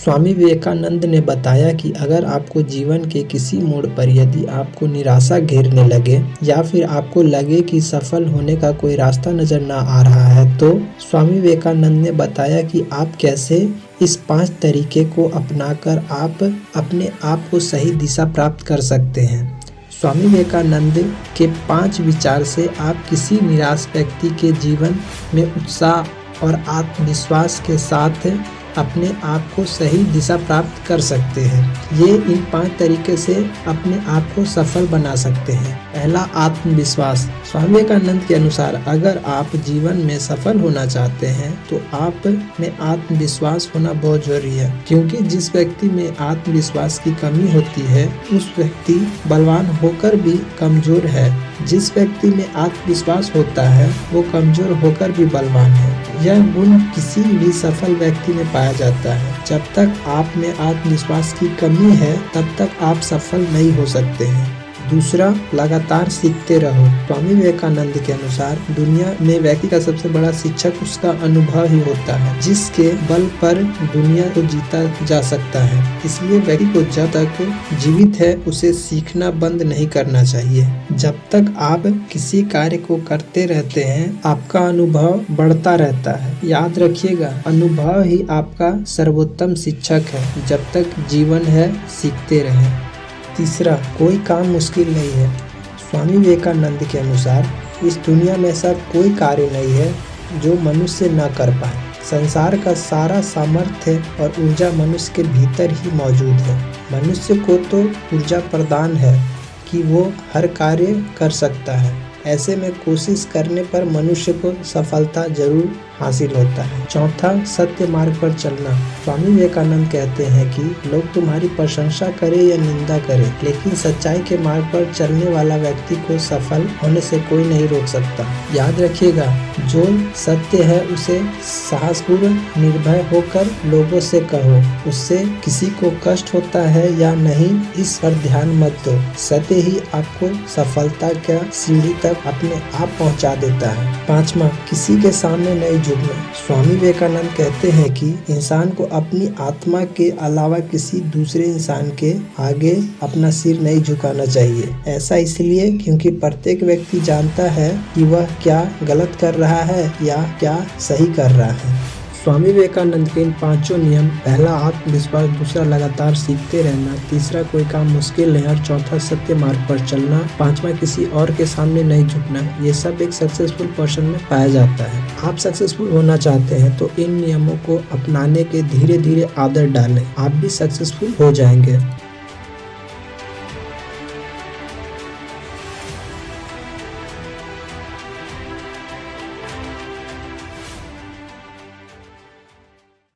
स्वामी विवेकानंद ने बताया कि अगर आपको जीवन के किसी मोड़ पर यदि आपको निराशा घेरने लगे या फिर आपको लगे कि सफल होने का कोई रास्ता नजर ना आ रहा है, तो स्वामी विवेकानंद ने बताया कि आप कैसे इस 5 तरीके को अपनाकर आप अपने आप को सही दिशा प्राप्त कर सकते हैं। स्वामी विवेकानंद के 5 विचार से आप किसी निराश व्यक्ति के जीवन में उत्साह और आत्मविश्वास के साथ अपने आप को सही दिशा प्राप्त कर सकते हैं। ये इन 5 तरीके से अपने आप को सफल बना सकते हैं। पहला, आत्मविश्वास। स्वामी विवेकानंद के अनुसार अगर आप जीवन में सफल होना चाहते हैं तो आप में आत्मविश्वास होना बहुत जरूरी है, क्योंकि जिस व्यक्ति में आत्मविश्वास की कमी होती है उस व्यक्ति बलवान होकर भी कमजोर है। जिस व्यक्ति में आत्मविश्वास होता है वो कमजोर होकर भी बलवान है। यह गुण किसी भी सफल व्यक्ति में पाया जाता है। जब तक आप में आत्मविश्वास की कमी है तब तक आप सफल नहीं हो सकते हैं। दूसरा, लगातार सीखते रहो। स्वामी विवेकानंद के अनुसार दुनिया में व्यक्ति का सबसे बड़ा शिक्षक उसका अनुभव ही होता है, जिसके बल पर दुनिया को जीता जा सकता है। इसलिए व्यक्ति को जब तक जीवित है उसे सीखना बंद नहीं करना चाहिए। जब तक आप किसी कार्य को करते रहते हैं आपका अनुभव बढ़ता रहता है। याद रखिएगा, अनुभव ही आपका सर्वोत्तम शिक्षक है। जब तक जीवन है सीखते रहें। तीसरा, कोई काम मुश्किल नहीं है। स्वामी विवेकानंद के अनुसार इस दुनिया में ऐसा कोई कार्य नहीं है जो मनुष्य न कर पाए। संसार का सारा सामर्थ्य और ऊर्जा मनुष्य के भीतर ही मौजूद है। मनुष्य को तो ऊर्जा प्रदान है कि वो हर कार्य कर सकता है। ऐसे में कोशिश करने पर मनुष्य को सफलता जरूर हासिल होता है। चौथा, सत्य मार्ग पर चलना। स्वामी विवेकानंद कहते हैं कि लोग तुम्हारी प्रशंसा करे या निंदा करे, लेकिन सच्चाई के मार्ग पर चलने वाला व्यक्ति को सफल होने से कोई नहीं रोक सकता। याद रखिएगा, जो सत्य है उसे साहसपूर्वक निर्भय होकर लोगों से कहो। उससे किसी को कष्ट होता है या नहीं इस पर ध्यान मत दो। सत्य ही आपको सफलता का सीढ़ी तक अपने आप पहुंचा देता है। पांचवा, किसी के सामने नहीं झुकना। स्वामी विवेकानंद कहते हैं कि इंसान को अपनी आत्मा के अलावा किसी दूसरे इंसान के आगे अपना सिर नहीं झुकाना चाहिए। ऐसा इसलिए क्योंकि प्रत्येक व्यक्ति जानता है कि वह क्या गलत कर रहा है या क्या सही कर रहा है। स्वामी विवेकानंद के इन 5 नियम, पहला आत्मविश्वास, दूसरा लगातार सीखते रहना, तीसरा कोई काम मुश्किल नहीं और चौथा सत्य मार्ग पर चलना, पांचवा किसी और के सामने नहीं झुकना, ये सब एक सक्सेसफुल पर्सन में पाया जाता है। आप सक्सेसफुल होना चाहते हैं तो इन नियमों को अपनाने के धीरे धीरे आदत डालें, आप भी सक्सेसफुल हो जाएंगे।